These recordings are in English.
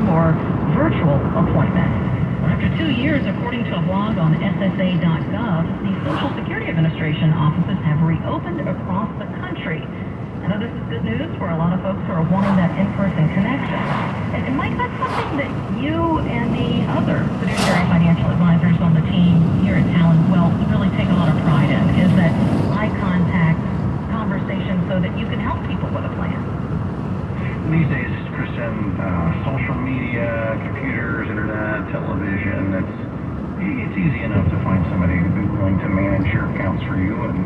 or virtual appointment. After 2 years, according to a blog on SSA.gov, the Social Security Administration offices have reopened across the country. I know this is good news for a lot of folks who are wanting that in-person connection. And Mike, that's something that you and the other fiduciary financial advisors on the team here at Talon Wealth really take a lot of pride in, is that eye contact conversation so that you can help people with a plan. These days, Kristen, social media, computers, internet, television, it's easy enough to find somebody who'd be willing to manage your accounts for you and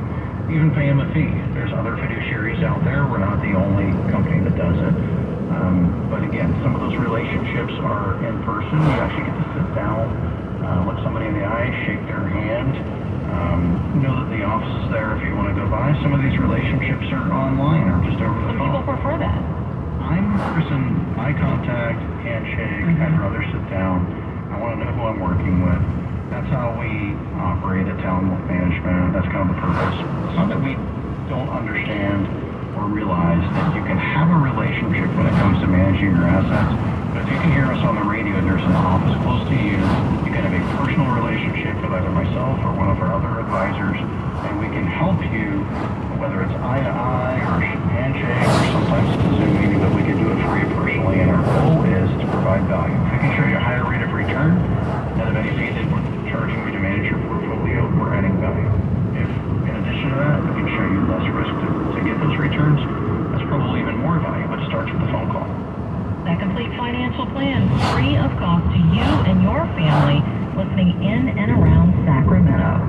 even pay them a fee. There's other fiduciaries out there. We're not the only company that does it. But again, some of those relationships are in person. You actually get to sit down, look somebody in the eye, shake their hand, know that the office is there if you want to go by. Some of these relationships are online or just over the phone. People prefer that. I'm Kristen, eye contact, handshake. I'd rather sit down. I want to know who I'm working with. That's how we operate at Talon Wealth Management. That's kind of the purpose. It's not that we don't understand or realize that you can have a relationship when it comes to managing your assets. But if you can hear us on the radio and there's an office close to you, you can have a personal relationship with either myself or one of our other advisors, and we can help you, whether it's eye to eye or handshake or sometimes it's a Zoom meeting, but we can do it for you personally. And our goal is to provide value. If we can show you a higher rate of return, net of any fee that we're charging you to manage your portfolio, we're adding value. If in addition to that, we can show you less risk to get those returns, that's probably even more value, but it starts with a phone call. That complete financial plan, free of cost to you and your family listening in and around Sacramento.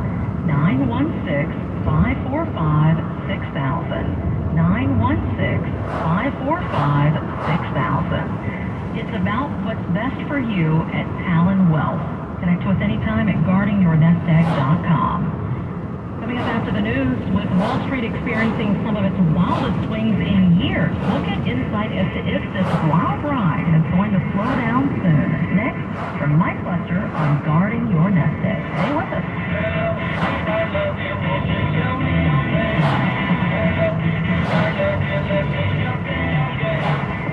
916-545-6000. 916-545-6000. It's about what's best for you at Talon Wealth. Connect to us anytime at guardingyournestegg.com. Coming up after the news, with Wall Street experiencing some of its wildest swings in years, look at insight as to if this wild ride is going to slow down soon. Next, from Mike Lester on Guarding Your Nest Egg. Stay with us.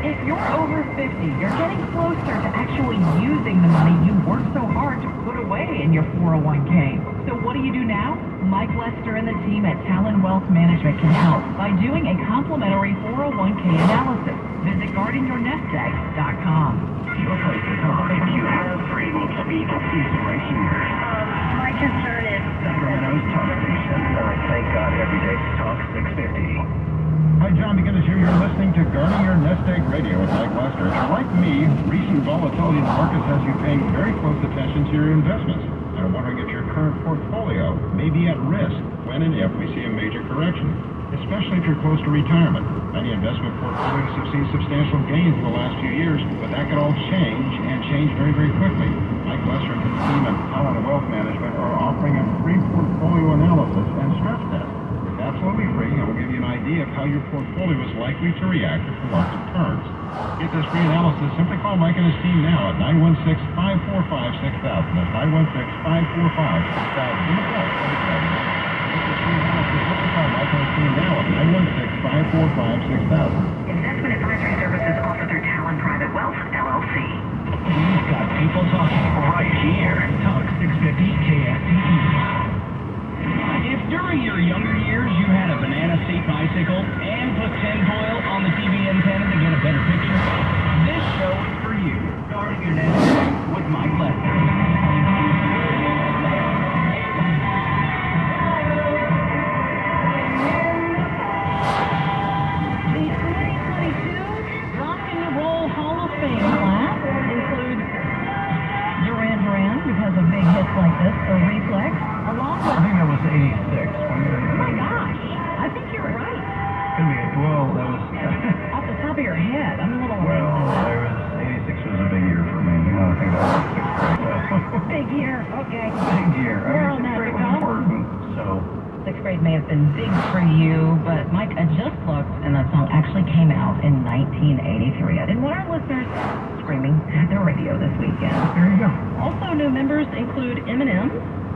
If you're over 50, you're getting closer to actually using the money you worked so hard to put away in your 401k. So what do you do now? Mike Lester and the team at Talon Wealth Management can help by doing a complimentary 401k analysis. Visit guardingyournestegg.com. Your place to talk if you have free-will speak is right here. My concern is Sacramento's Talk Station. Thank God every day Talk 650. Hi, John McGinnis here. You're listening to Guarding Your Nest Egg Radio with Mike Lester. If you're like me, recent volatility in the markets has you paying very close attention to your investments. I'm wondering if your current portfolio may be at risk when and if we see a major correction, especially if you're close to retirement. Many investment portfolios have seen substantial gains in the last few years, but that could all change, and change very, very quickly. Mike Lester and his team at Talon Wealth Management are offering a free portfolio analysis and stress test. It's absolutely free and will give you an idea of how your portfolio is likely to react if the market turns. Get this free analysis. Simply call Mike and his team now at 916-545-6000. That's 916-545-6000. Get this free analysis. Simply call Mike and his team now at 916-545-6000. investment advisory services offered through Talon Private Wealth, LLC. We've got people talking right here. Talk 650 KSTE. If during your younger years you had a banana seat bicycle and put tinfoil on the TV antenna to get a better picture, this show is for you. Guarding Your Nest Egg with Mike Lester. The 2022 Rock and Roll Hall of Fame class includes Duran Duran, because of big hits like this, or Reflex, along I with... think that was 86. Oh my gosh, I think you're right. Could be, well, that was... Off the top of your head, I'm a little... Well, 86 was a big year for me. You know, I think that was 6th grade. Big year, okay. Big year. We're I on mean, 6th that grade was because important, so... 6th grade may have been big for you, but Mike, I just looked, and that song actually came out in 1983. I didn't want our listeners screaming at the radio this weekend. There you go. Also, new members include Eminem,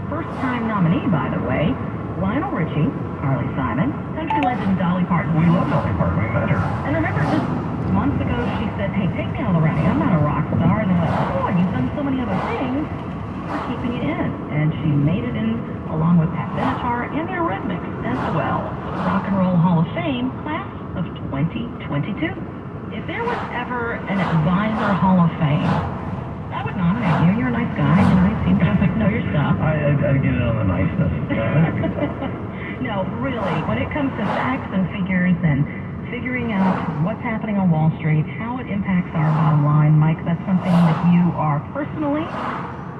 first-time nominee, by the way, Lionel Richie, Carly Simon, country legend Dolly Parton. We love Dolly Parton. We met her. And remember, just months ago, she said, hey, take me all around. I'm not a rock star. keeping you in, and she made it in along with Pat Benatar and the Eurythmics as well. Rock and Roll Hall of Fame, class of 2022. If there was ever an Advisor Hall of Fame, I would nominate you. You're a nice guy. You know, you seem to know your stuff. I'd get in on the niceness. No, really, when it comes to facts and figures and figuring out what's happening on Wall Street, how it impacts our bottom line, Mike, that's something that you are personally,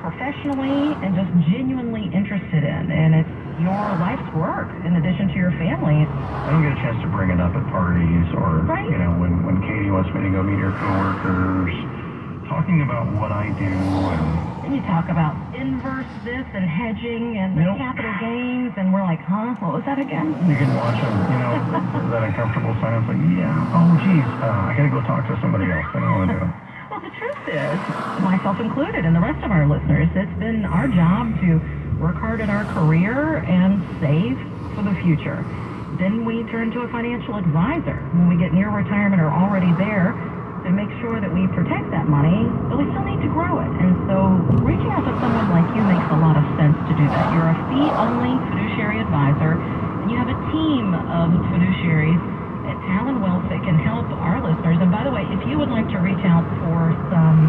professionally, and just genuinely interested in. And it's your life's work in addition to your family. I don't get a chance to bring it up at parties or, Right. you know, when Katie wants me to go meet her coworkers, talking about what I do And you talk about inverse this and hedging and Nope. capital gains, and we're like, huh? What was that again? you can watch them, you know, that uncomfortable silence, like, yeah, oh, geez, I gotta go talk to somebody else. I don't want to do it. Well, the truth is, myself included and the rest of our listeners, it's been our job to work hard at our career and save for the future. Then we turn to a financial advisor when we get near retirement or already there to make sure that we protect that money, but we still need to grow it. And so reaching out to someone like you makes a lot of sense to do that. You're a fee-only fiduciary advisor, and you have a team of fiduciaries at Talon Wealth that can help our listeners. And by the way, if you would like to reach out for some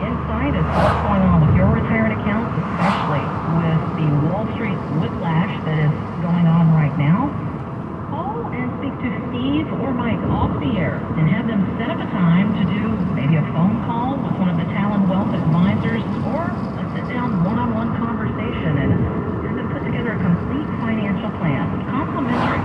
insight as to what's going on with your retirement accounts, especially with the Wall Street whiplash that is going on right now, call and speak to Steve or Mike off the air and have them set up a time to do maybe a phone call with one of the Talon Wealth advisors or a sit-down one-on-one conversation and have them put together a complete financial plan. Complimentary.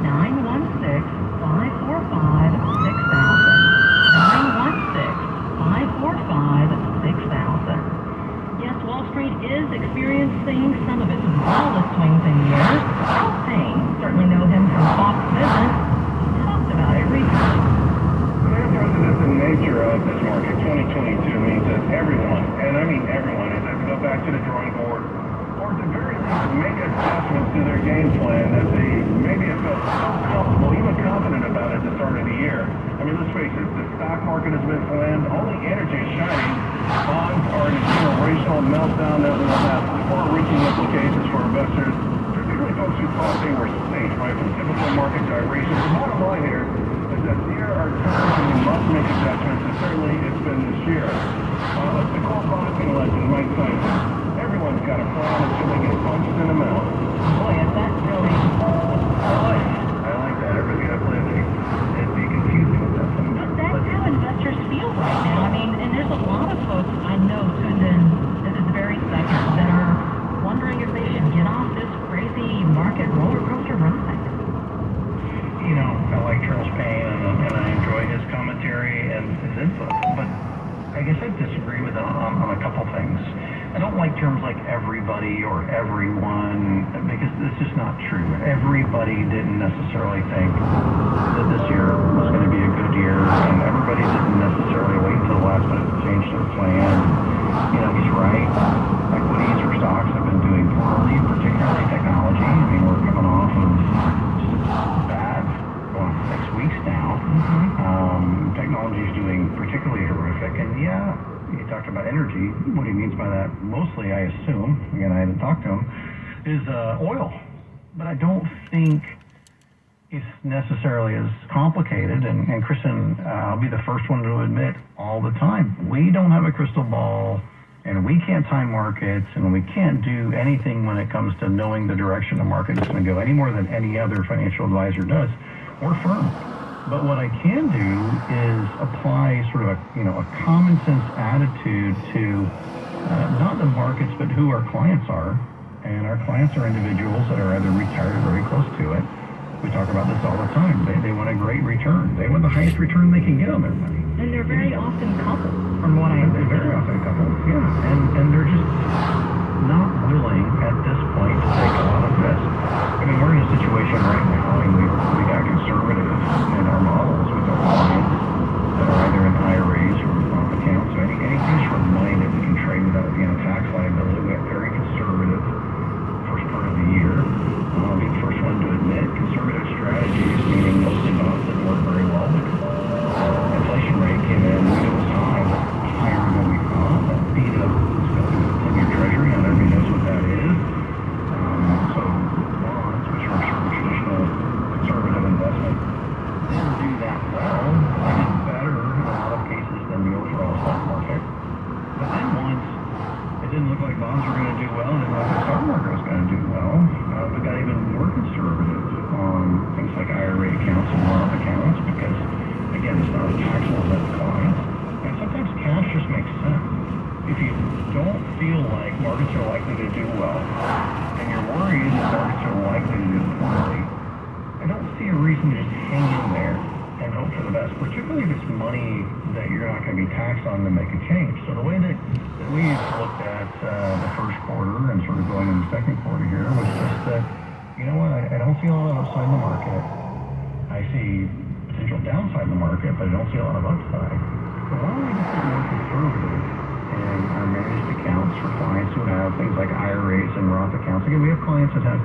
916-545-6000. 916-545-6000. Yes, Wall Street is experiencing some of its wildest swings in years. Charles Payne, certainly know him from Fox Business, talked about it recently. The unprecedented nature of this market, 2022, means that everyone, and I mean everyone, is have to go back to the drawing board or at the very least make adjustments to their game plan that they maybe have felt so comfortable, even confident about at the start of the year. I mean, let's face it, the stock market has been slammed, all the energy is shining. Bonds are in a generational meltdown that will have far-reaching implications for investors, particularly folks who thought they were safe, right, from typical market gyrations. The bottom line here is that there are times when you must make adjustments, and certainly it's been this year. Let's call boxing legend Mike Tyson. Everyone's got a plan until they get punched in the mouth. Boy, is that really... I like that. Everybody got a plan. It'd be confusing with that. But that's how investors feel right now. I mean, and there's a lot of folks I know tuned in at this very second that are wondering if they should get off this crazy market roller coaster ride. You know, I like Charles Payne, and I enjoy his commentary and his input, but I guess I disagree with him on a couple things. I don't like terms like everybody or everyone, because it's just not true. Everybody didn't necessarily think that this year was going to be a good year, and everybody didn't necessarily wait until the last minute to change their plan. You know, he's right. Equities or stocks have been doing poorly, particularly technology. I mean, we're coming off of just bad, well, 6 weeks now. Technology is doing particularly horrific, and yeah, he talked about energy. What he means by that, mostly, I assume, again, I haven't talked to him, is oil. But I don't think it's necessarily as complicated. And Kristen, I'll be the first one to admit all the time, we don't have a crystal ball, and we can't time markets, and we can't do anything when it comes to knowing the direction the market is going to go any more than any other financial advisor does, or firm. But what I can do is apply sort of a common sense attitude to not the markets, but who our clients are. And our clients are individuals that are either retired or very close to it. We talk about this all the time. They want a great return. They want the highest return they can get on their money. And they're very often couples, from what I They're understand. very often couples, yeah. And they're just not willing at this point to take a lot of risk. I mean, we're in a situation right now, and we got conservative in our models with our clients that are either in IRAs or Roth accounts. So anything from money that we can trade without, tax liability. We got very conservative first part of the year. I'll be the first one to admit conservative strategies, meaning mostly bonds didn't work very well. Inflation rate came in, it was high, but higher than we thought. That beat up 10-year Treasury bonds were going to do well, and the stock market was going to do well. We got even more conservative on things like IRA accounts and Roth accounts because, again, it's not as taxable as the clients. And sometimes cash just makes sense. If you don't feel like markets are likely to do well, and you're worried that markets are likely to do poorly, I don't see a reason to just hang in there and hope for the best, particularly if it's money that you're not going to be taxed on to make a change. So the way that we looked at the first quarter and sort of going into the second quarter here was just that, you know what, I don't see a lot of upside in the market. I see potential downside in the market, but I don't see a lot of upside. So why don't we just get more conservative in our managed accounts for clients who have things like IRAs and Roth accounts? Again, we have clients that have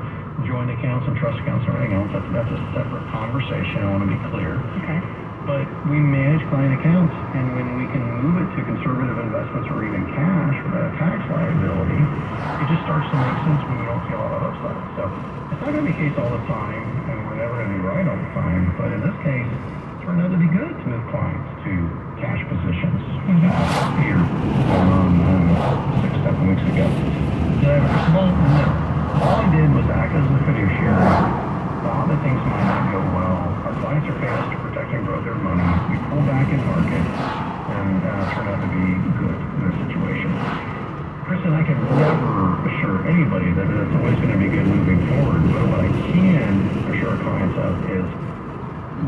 joint accounts and trust accounts and everything else. That's a separate conversation. I want to be clear. Okay. But we manage client accounts, and when we can move it to conservative investments or even cash without a tax liability, it just starts to make sense when we don't see a lot of upside. So it's not going to be the case all the time, and we're never going to be right all the time. But in this case, it turned out to be good to move clients to cash positions here on 6-7 weeks ago. Did I have a crystal ball? No. All I did was act as a fiduciary, thought that things might not go well. Our clients are paying us to protect and grow their money. We pull back in market, and it turned out to be good in this situation. Chris and I can never assure anybody that it's always going to be good moving forward, but what I can assure our clients of is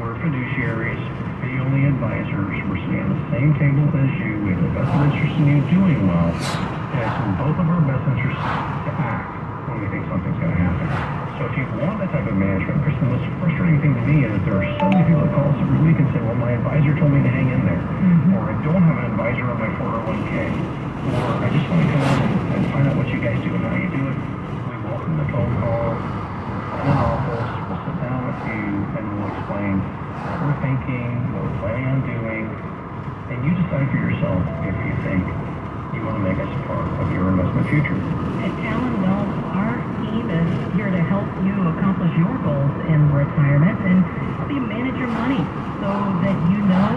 we're fiduciaries, fee-only advisors. We're sitting on the same table as you. We have the best interest in you doing well, and it's in both of our best interests to act when we think something's going to happen. So if you want that type of management, Chris, the most frustrating thing to me is there are so many people that call us every week and say, well, my advisor told me to hang in there, or I don't have an advisor on my 401k, or I just want to come in and find out what you guys do and how you do it. We welcome the phone call. In an office, we'll sit down with you and we'll explain what we're thinking, what we're planning on doing, and you decide for yourself if you think you want to make us a part of your investment future. At Talon Wealth, our team is here to help you accomplish your goals in retirement and help you manage your money so that you know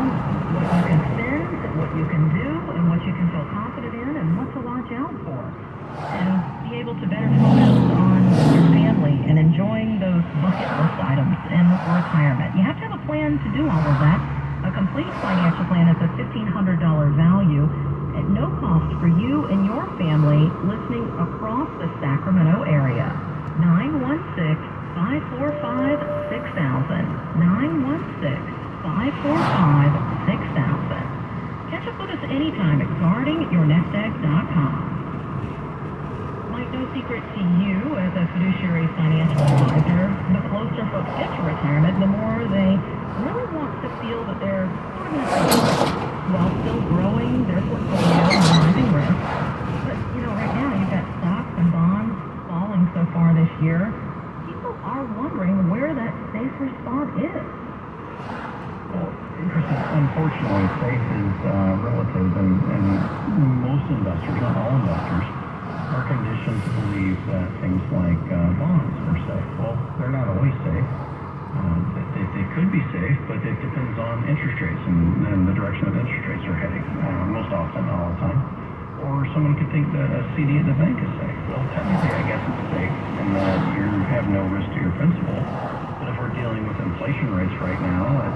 what you can spend, what you can do, and what you can feel confident in, and what to watch out for. And be able to better focus on your family and enjoying those bucket list items in retirement. You have to have a plan to do all of that. A complete financial plan is a $1,500 value at no cost for you and your family listening across the Sacramento area. 916-545-6000. 916-545-6000. Catch up with us anytime at guardingyournestegg.com. Mike, no secret to you as a fiduciary financial advisor, the closer folks get to retirement, the more they really want to feel that they're sort of in a while still growing their portfolio and rising risk. But, right now you've got stocks and bonds falling so far this year. People are wondering where that safe spot is. Well, unfortunately, safe is relative, and most investors, not all investors, are conditioned to believe that things like bonds are safe. Well, they're not always safe. They could be safe, but it depends on interest rates and the direction that interest rates are heading, most often, not all the time. Or someone could think that a CD at the bank is safe. Well, technically, I guess it's safe in that you have no risk to your principal. But if we're dealing with inflation rates right now at,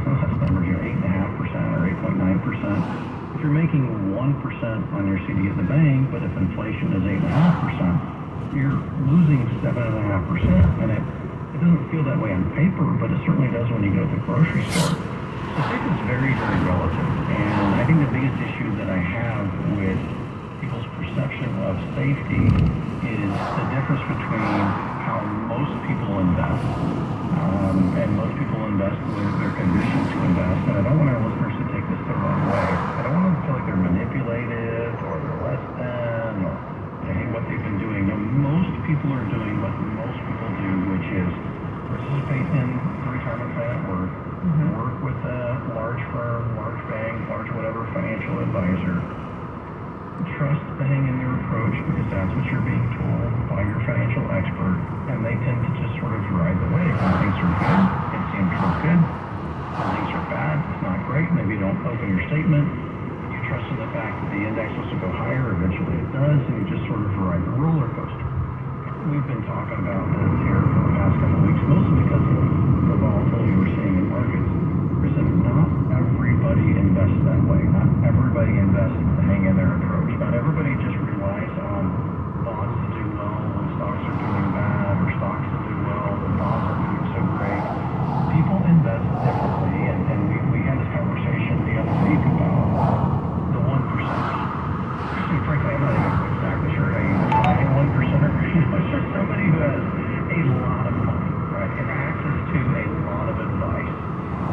that's numbers, 8.5% or 8.9%. If you're making 1% on your CD at the bank, but if inflation is 8.5%, you're losing 7.5%, and it doesn't feel that way on paper, but it certainly does when you go to the grocery store. So safe is very, very relative, and I think the biggest issue that I have with people's perception of safety is the difference between how most people invest, and most people invest with their conditioned to invest, and I don't want our listeners to take this the wrong way. I don't want them to feel like they're manipulated, or they're less than, or hey, what they've been doing. No, most people are doing what most people do, which is participate in the retirement plan at work, work with a large firm, large bank, large whatever financial advisor. Trust the hang-in-there approach because that's what you're being told by your financial expert, and they tend to just sort of ride the wave. When things are good, it seems to look good. When things are bad, it's not great. Maybe you don't open your statement. You trust So the fact that the index was to go higher, eventually it does, and you just sort of ride a roller coaster. We've been talking about this here for the past couple of weeks, mostly because of the volatility we're seeing in markets. Listen, not everybody invests that way. Not everybody invests the hang in there approach. Not everybody just relies on bonds to do well when stocks are doing bad, or stocks to do well when bonds are doing so great. People invest differently, and we had this conversation the other week about the 1%ers. Frankly, I'm not even exactly sure how you define a 1%er. It's just somebody who has a lot of money, right, and access to a lot of advice.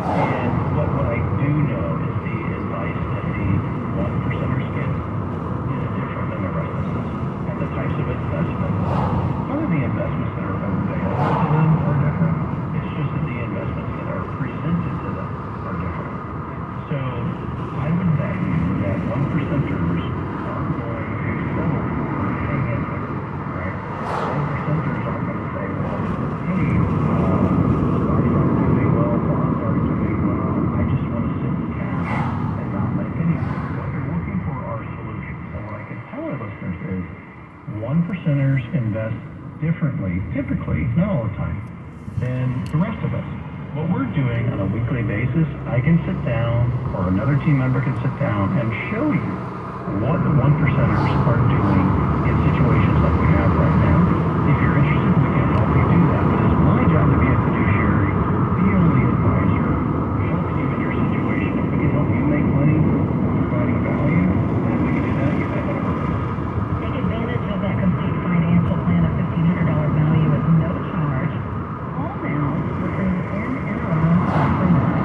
And what I do know is the advice that the 1%ers get is different than the rest of us. And the types of investments, some of the investments that are available to them are different. It's just that the investments that are presented to them are different. So I would bet you that 1%ers are going to settle for hang in there, right? 1%ers aren't going to say, well, hey, stocks aren't doing well, bonds aren't doing well, I just want to sit in cash and not make anything. What they're looking for are solutions. And what I can tell our listeners is 1%ers invest differently, typically, not all the time, than the rest of us. What we're doing on a weekly basis, I can sit down, or another team member can sit down and show you what the 1%ers are doing in situations like we have right now. If you're interested, we can help you do that. But it's my job to be a fiduciary, be only advisor, help you in your situation. If we can help you make money, providing value, then we can do that. You bet that'll work. Take advantage of that complete financial plan of $1,500 value at no charge. All now within in and around Sacramento.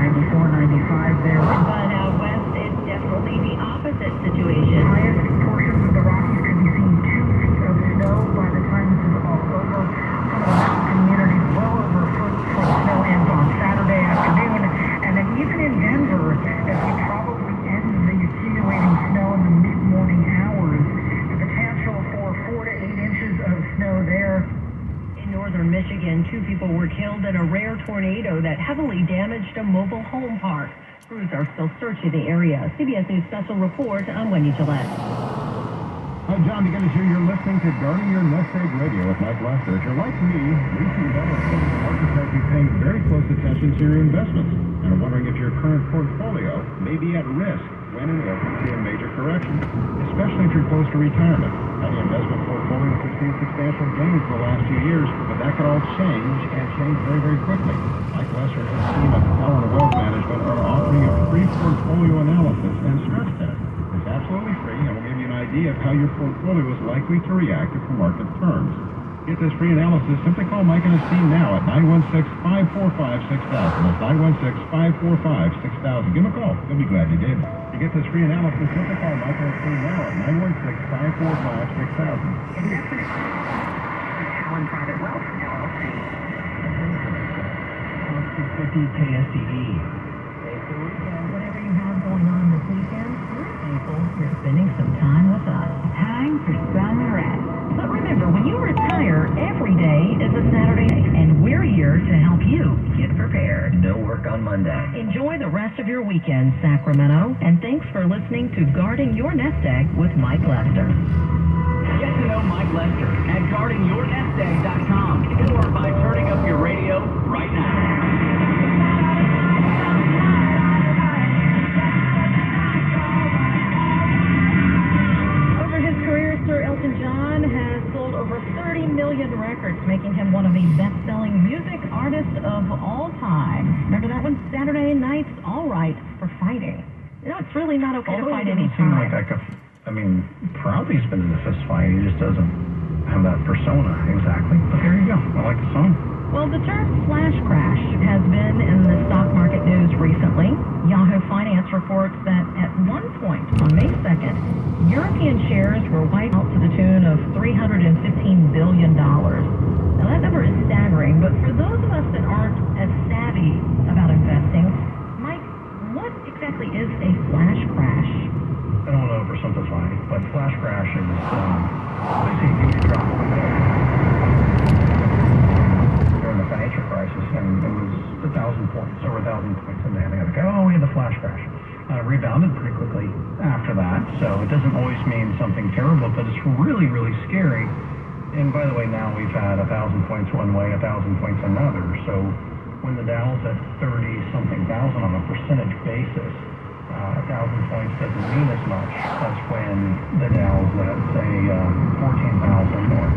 94-95 there. But out west, it's definitely the opposite situation. Highest portions of the Rockies could be seeing 2 feet of snow by the time this is all over. Some of the mountain communities well over a foot of snow ends on Saturday afternoon. And then even in Denver, as we probably end the accumulating snow in the mid-morning hours, the potential for 4 to 8 inches of snow there. In northern Michigan, 2 people were killed in a rare tornado that heavily damaged a mobile home park. Crews are still searching the area. CBS News special report. I'm Wendy Gillette. Hi, John DeGinnis here. You're listening to Guarding Your Nest Egg Radio with Mike Lester. If you're like me, recent volatility markets have you paying very close attention to your investments and are wondering if your current portfolio may be at risk when and if you see a major correction, especially if you're close to retirement. Many investment portfolios have seen substantial gains the last few years, but that could all change and change very, very quickly. Mike Lester and his team at Talent Wealth Management are offering a free portfolio analysis and stress test. It's absolutely free and will give you an idea of how your portfolio is likely to react if the market turns. Get this free analysis, simply call Mike and his team now at 916-545-6000. That's 916-545-6000. Give them a call. They'll be glad you did. To get this free analysis, simply call Mike and his team now at 916-545-6000. Investment Talon Private Wealth, LLC. 650 KSTE. Whatever you have going on this weekend, we're thankful you're spending some time with us. Time for some rest. But remember, when you retire, every day is a Saturday, and we're here to help you get prepared. No work on Monday. Enjoy the rest of your weekend, Sacramento, and thanks for listening to Guarding Your Nest Egg with Mike Lester. Get to know Mike Lester at guardingyournestegg.com or by turning up your radio right now. of all time. Remember that one? Saturday Night's All Right for Fighting. You know, it's really not okay to fight any Seem like time. that could, Proudly's been in a fist fight. He just doesn't have that persona exactly. But there you go. I like the song. Well, the term flash crash has been in the stock market news recently. Yahoo Finance reports that at one point on May 2nd, European shares were wiped out to the tune of $315 billion. Now, that number is staggering, but for those of us that aren't as savvy about investing, Mike, what exactly is a flash crash? I don't want to oversimplify, but flash crash is basically a huge drop during the financial crisis, and it was 1,000 points, over 1,000 points in there. They got to go, oh, we had the flash crash. Rebounded pretty quickly after that, so it doesn't always mean something terrible, but it's really, really scary. And by the way, now we've had 1,000 points one way, 1,000 points another, so when the Dow's at 30-something thousand on a percentage basis, 1,000 points doesn't mean as much as when the Dow's at, say, 14,000 or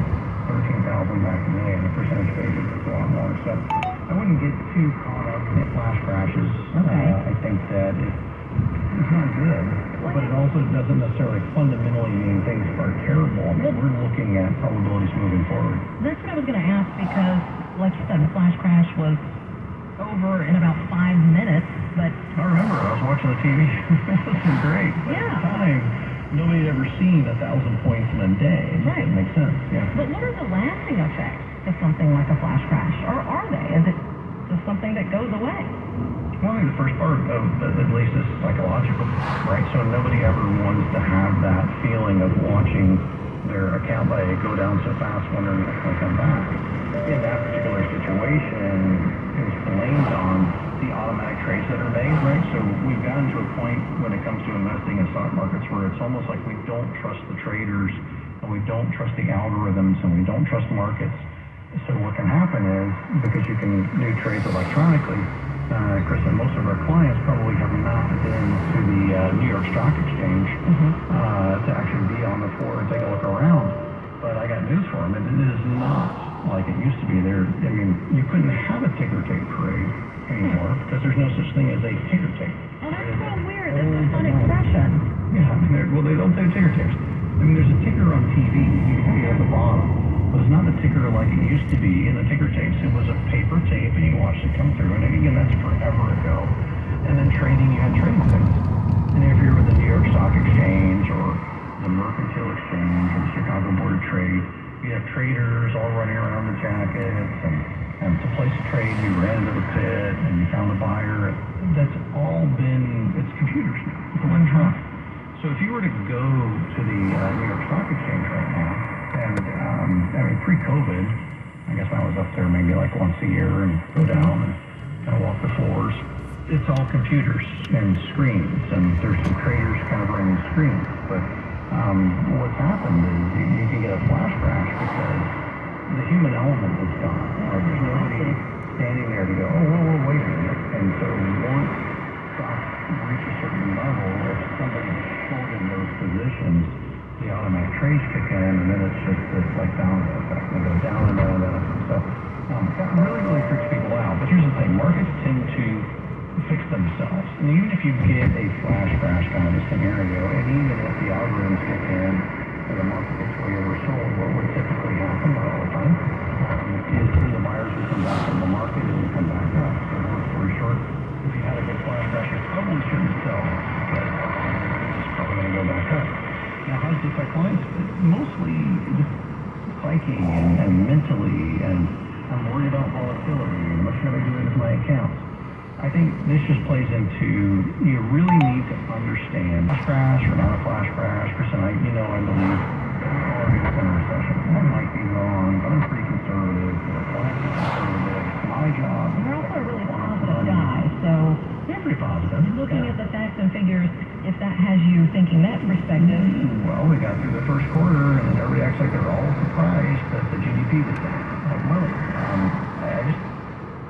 13,000 back in the day, and the percentage basis is a lot more. So I wouldn't get too caught up in flash crashes. Okay. I think that it's not good, but it also doesn't necessarily fundamentally mean things are terrible. I mean, we're looking at probabilities moving forward. That's what I was going to ask because, like you said, the flash crash was over in about 5 minutes, but I remember I was watching the TV. It was great. But Yeah. at the time, nobody had ever seen 1,000 points in a day. It just Right. didn't make sense. Yeah. But what are the lasting effects of something like a flash crash? Or are they? Is it just something that goes away? Well, I think the first part of at least is psychological, right? So nobody ever wants to have that feeling of watching their account value go down so fast, wondering if it's going to come back. In that particular situation, it was blamed on the automatic trades that are made, right? So we've gotten to a point when it comes to investing in stock markets where it's almost like we don't trust the traders, and we don't trust the algorithms, and we don't trust markets. So what can happen is, because you can do trades electronically, Chris, and most of our clients probably have not been to the New York Stock Exchange to actually be on the floor and take a look around. But I got news for them. It is not like it used to be. You couldn't have a ticker tape parade anymore because there's no such thing as a ticker tape. Oh, that's so weird. That's a fun expression. Yeah, well, they don't say ticker tapes. There's a ticker on TV. You can see it at the bottom. But it's not the ticker like it used to be. In the ticker tapes, it was a paper tape, and you watched it come through. And again, that's forever ago. And then trading, you had trading tickets. And if you're with the New York Stock Exchange or the Mercantile Exchange or the Chicago Board of Trade, you have traders all running around the jackets, and to place a trade, you ran into the pit, and you found a buyer. That's all it's computers now. It's electronic. So if you were to go to the New York Stock Exchange right now, and pre-COVID, I guess I was up there maybe like once a year and go down and kind of walk the floors. It's all computers and screens, and there's some traders kind of running screens. But what's happened is you can get a flash crash because the human element is gone. There's nobody standing there to go, oh, whoa, wait a minute. And so once stocks reach a certain level, if somebody's short in those positions, the automatic trades kick in, and then it's like domino effect. They go down and down and down. So that really, really freaks people out. But here's the thing, markets tend to fix themselves. And even if you get a flash crash kind of a scenario, and even if the algorithms kick in and the market gets way oversold, what would typically happen all the time is the buyers will come back from the market and will come back up. So long story short, if you had a big flash crash, you probably shouldn't sell because it's probably going to go back up. Now, how does it affect clients? Mostly just psyche and mentally, and I'm worried about volatility, and what should I be doing with my accounts? I think this just plays into, you really need to understand flash crash or not a flash crash. Chris and I believe we're already in a recession. I might be wrong, but I'm pretty conservative. The clients are conservative. It's my job. You're also a really positive guy, so Yeah, pretty positive. looking at the facts and figures, if that has you thinking that perspective, Well, we got through the first quarter, and everybody acts like they're all surprised that the GDP was down. Like, really?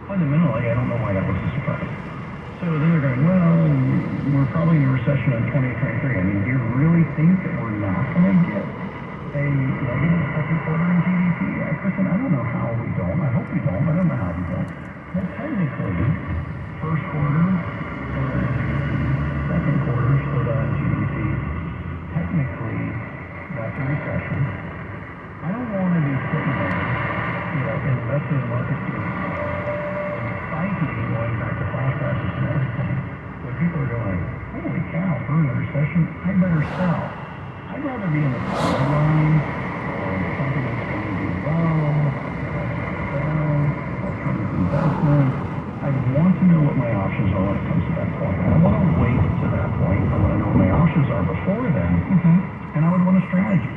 Fundamentally, I don't know why that was a surprise. So then they're going, well, we're probably in a recession in 2023. Do you really think that we're not going to get a negative second quarter in GDP? Kristen, I don't know how we don't. I hope we don't. I don't know how we don't. Well, technically, first quarter, second quarter, slowed down GDP. Technically, that's a recession. I don't want to be sitting there, investing in markets and psyche going back to flash prices and everything. When people are going, holy cow, we're in a recession, I better sell. I'd rather be in the sidelines or something that's going to do well, alternative investment. I want to know what my options are when it comes to that point. I don't want to wait to that point. I want to know what my options are before then, and I would want a strategy.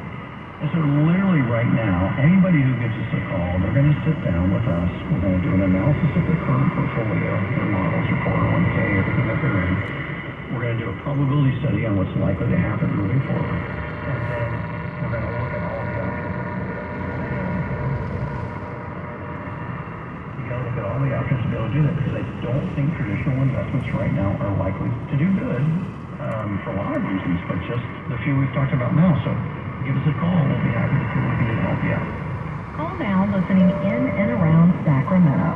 And so literally right now, anybody who gives us a call, they're going to sit down with us. We're going to do an analysis of their current portfolio, their models, their 401k, everything that they're in. We're going to do a probability study on what's likely to happen moving forward. And then we're going to look at all the options. You got to look at all the options to be able to do that, because I don't think traditional investments right now are likely to do good for a lot of reasons, but just the few we've talked about now. So give us a call. We'll be happy to see what we can do to help you out. Call now listening in and around Sacramento.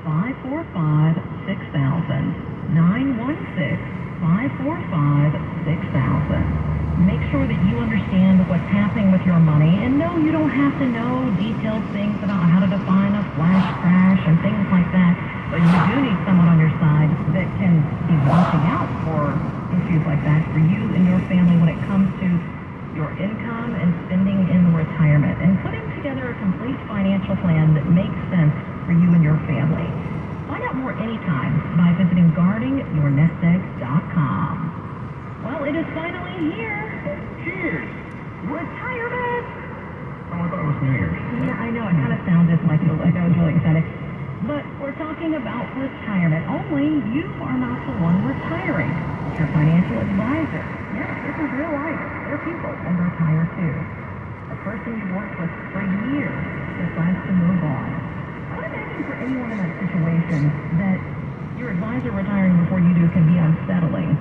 916-545-6000. 916-545-6000. Make sure that you understand what's happening with your money, and no, you don't have to know detailed things about how to define a flash crash and things like that, but you do need someone on your side that can be watching out for issues like that for you and your family when it comes to your income and spending in retirement, and putting together a complete financial plan that makes sense for you and your family. Find out more anytime by visiting guardingyournestegg.com. Well, it is finally here. Cheers! Retirement! Oh, I thought it was New Year's. Yeah, I know. It kind of sounded like I was really excited. But we're talking about retirement. Only you are not the one retiring. It's your financial advisor. Yeah, this is real life. They're people and retire too. A person you've worked with for years decides to move on. I would imagine for anyone in that situation that your advisor retiring before you do can be unsettling.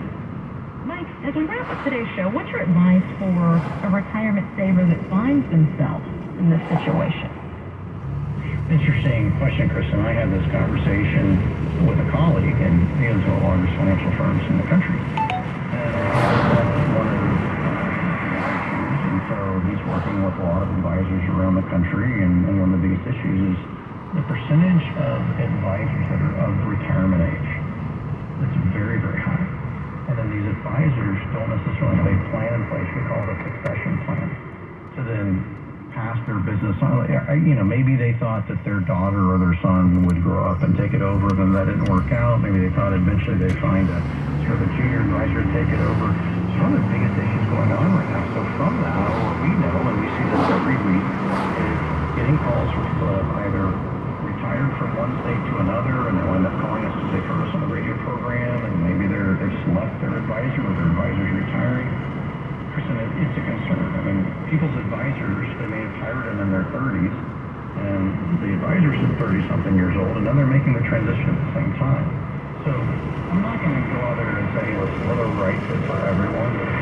Mike, as we wrap up today's show, what's your advice for a retirement saver that finds themselves in this situation? Interesting question, Chris. And I had this conversation with a colleague, and he is one of the largest financial firms in the country. And one of his issues, and so he's working with a lot of advisors around the country, and one of the biggest issues is the percentage of advisors that are of retirement age. It's very, very high. And then these advisors don't necessarily have a plan in place. We call it a succession plan to then pass their business on. Maybe they thought that their daughter or their son would grow up and take it over, then that didn't work out. Maybe they thought eventually they'd find a sort of a junior advisor to take it over. It's one of the biggest issues going on right now. So from that, what we know, and we see this every week, is getting calls from people that have either retired from one state to another, and they'll end up calling us to say, heard us on the radio program, and maybe they've just left their advisor or their advisor's retiring. Kristen, it's a concern. I mean, people's advisors, they may have hired them in their 30s, and the advisor's at 30-something years old, and then they're making the transition at the same time. So I'm not going to go out there and say, let's split a right for everyone. But if